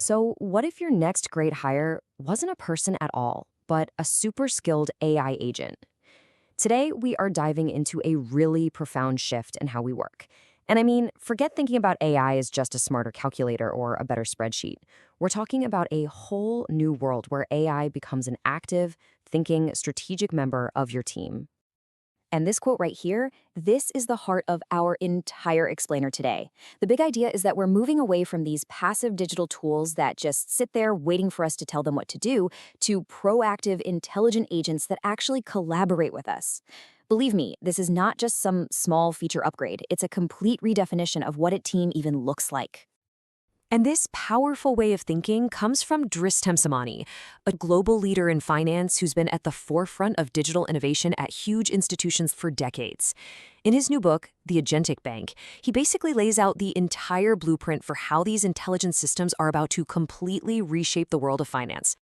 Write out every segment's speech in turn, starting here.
So, what if your next great hire wasn't a person at all, but a super skilled AI agent? Today, we are diving into a really profound shift in how we work. And I mean, forget thinking about AI as just a smarter calculator or a better spreadsheet. We're talking about a whole new world where AI becomes an active, thinking, strategic member of your team. And this quote right here, this is the heart of our entire explainer today. The big idea is that we're moving away from these passive digital tools that just sit there waiting for us to tell them what to do to proactive, intelligent agents that actually collaborate with us. Believe me, this is not just some small feature upgrade. It's a complete redefinition of what a team even looks like. And this powerful way of thinking comes from Dris Temsamani, a global leader in finance who's been at the forefront of digital innovation at huge institutions for decades. In his new book, The Agentic Bank, he basically lays out the entire blueprint for how these intelligent systems are about to completely reshape the world of finance.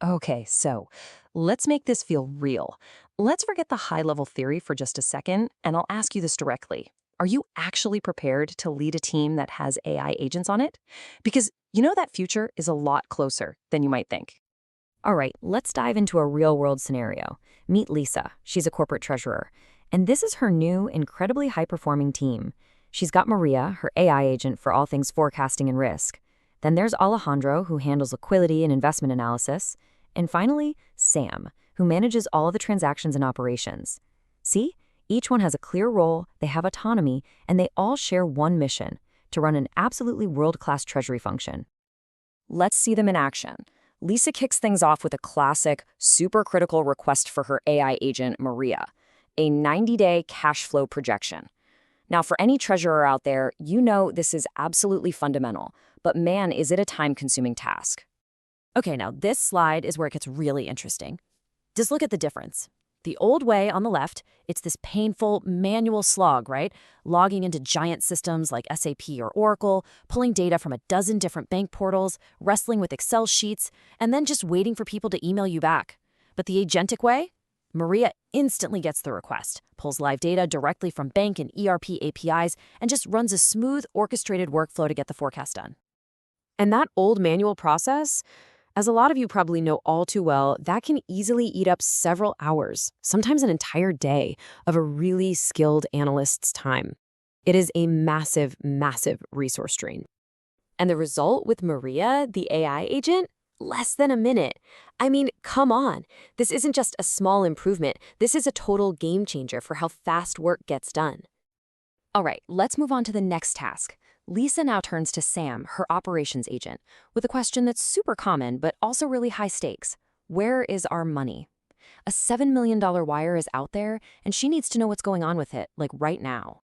Okay, so let's make this feel real. Let's forget the high-level theory for just a second, and I'll ask you this directly. Are you actually prepared to lead a team that has AI agents on it? Because you know that future is a lot closer than you might think. All right, let's dive into a real world scenario. Meet Lisa. She's a corporate treasurer. And this is her new, incredibly high performing team. She's got Maria, her AI agent for all things forecasting and risk. Then there's Alejandro, who handles liquidity and investment analysis. And finally, Sam, who manages all of the transactions and operations. See? Each one has a clear role, they have autonomy, and they all share one mission: to run an absolutely world-class treasury function. Let's see them in action. Lisa kicks things off with a classic, super critical request for her AI agent, Maria, a 90-day cash flow projection. Now, for any treasurer out there, you know this is absolutely fundamental, but man, is it a time-consuming task. Okay, now this slide is where it gets really interesting. Just look at the difference. The old way on the left, it's this painful manual slog, right? Logging into giant systems like SAP or Oracle, pulling data from a dozen different bank portals, wrestling with Excel sheets, and then just waiting for people to email you back. But the agentic way? Maria instantly gets the request, pulls live data directly from bank and ERP APIs, and just runs a smooth, orchestrated workflow to get the forecast done. And that old manual process, as a lot of you probably know all too well, that can easily eat up several hours, sometimes an entire day, of a really skilled analyst's time. It is a massive, massive resource drain. And the result with Maria, the AI agent? Less than a minute. I mean, come on. This isn't just a small improvement. This is a total game changer for how fast work gets done. All right, let's move on to the next task. Lisa now turns to Sam, her operations agent, with a question that's super common but also really high stakes. Where is our money? A $7 million wire is out there, and she needs to know what's going on with it, like right now.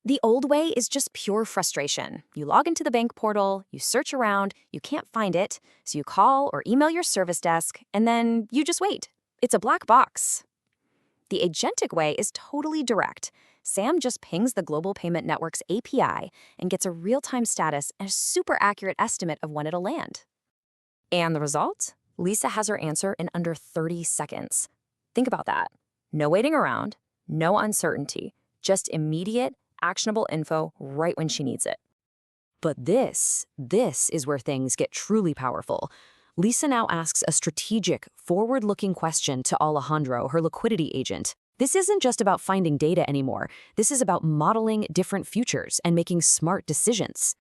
The old way is just pure frustration. You log into the bank portal, you search around, you can't find it, so you call or email your service desk, and then you just wait. It's a black box. The agentic way is totally direct. Sam just pings the Global Payment Network's API and gets a real-time status and a super accurate estimate of when it'll land. And the result? Lisa has her answer in under 30 seconds. Think about that. No waiting around, no uncertainty, just immediate, actionable info right when she needs it. But this is where things get truly powerful. Lisa now asks a strategic, forward-looking question to Alejandro, her liquidity agent. This isn't just about finding data anymore. This is about modeling different futures and making smart decisions.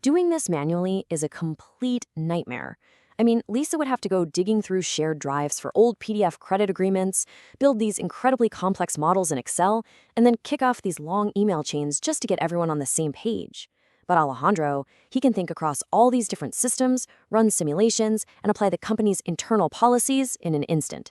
Doing this manually is a complete nightmare. I mean, Lisa would have to go digging through shared drives for old PDF credit agreements, build these incredibly complex models in Excel, and then kick off these long email chains just to get everyone on the same page. But Alejandro, he can think across all these different systems, run simulations, and apply the company's internal policies in an instant.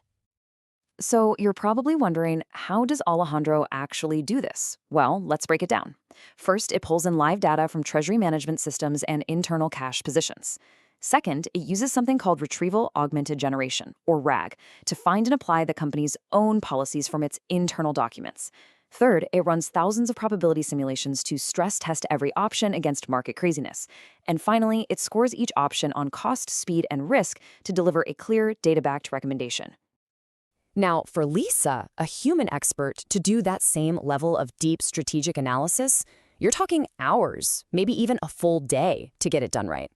So you're probably wondering, how does Alejandro actually do this? Well, let's break it down. First, it pulls in live data from treasury management systems and internal cash positions. Second, it uses something called Retrieval Augmented Generation, or RAG, to find and apply the company's own policies from its internal documents. Third, it runs thousands of probability simulations to stress test every option against market craziness. And finally, it scores each option on cost, speed, and risk to deliver a clear, data-backed recommendation. Now, for Lisa, a human expert, to do that same level of deep strategic analysis, you're talking hours, maybe even a full day to get it done right.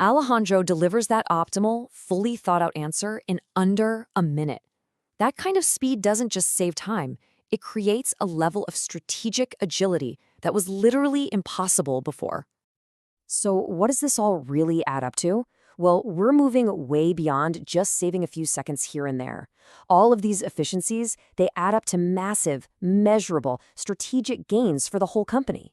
Alejandro delivers that optimal, fully thought out answer in under a minute. That kind of speed doesn't just save time, it creates a level of strategic agility that was literally impossible before. So, what does this all really add up to? Well, we're moving way beyond just saving a few seconds here and there. All of these efficiencies, they add up to massive, measurable, strategic gains for the whole company.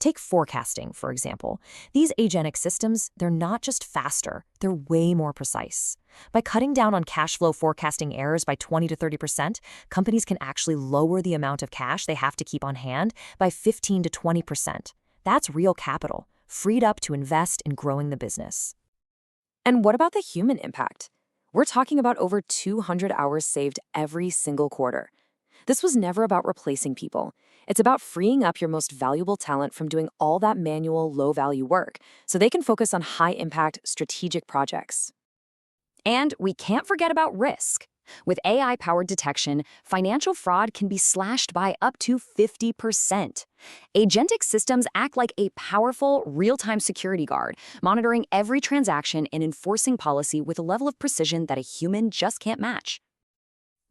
Take forecasting, for example. These agentic systems, they're not just faster, they're way more precise. By cutting down on cash flow forecasting errors by 20 to 30%, companies can actually lower the amount of cash they have to keep on hand by 15 to 20%. That's real capital, freed up to invest in growing the business. And what about the human impact? We're talking about over 200 hours saved every single quarter. This was never about replacing people. It's about freeing up your most valuable talent from doing all that manual, low-value work so they can focus on high-impact, strategic projects. And we can't forget about risk. With AI-powered detection, financial fraud can be slashed by up to 50%. Agentic systems act like a powerful, real-time security guard, monitoring every transaction and enforcing policy with a level of precision that a human just can't match.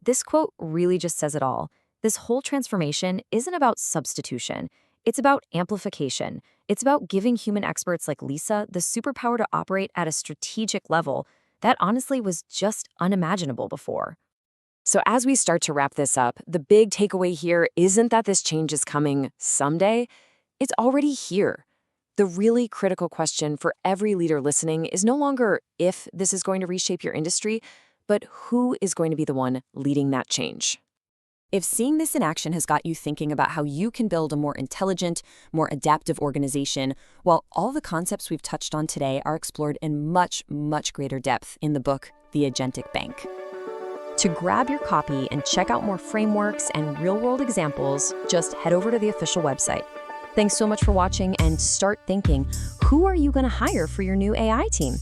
This quote really just says it all. This whole transformation isn't about substitution. It's about amplification. It's about giving human experts like Lisa the superpower to operate at a strategic level that honestly was just unimaginable before. So as we start to wrap this up, the big takeaway here isn't that this change is coming someday. It's already here. The really critical question for every leader listening is no longer if this is going to reshape your industry, but who is going to be the one leading that change? If seeing this in action has got you thinking about how you can build a more intelligent, more adaptive organization, while all the concepts we've touched on today are explored in much, much greater depth in the book, The Agentic Bank. To grab your copy and check out more frameworks and real-world examples, just head over to the official website. Thanks so much for watching, and start thinking, who are you going to hire for your new AI team?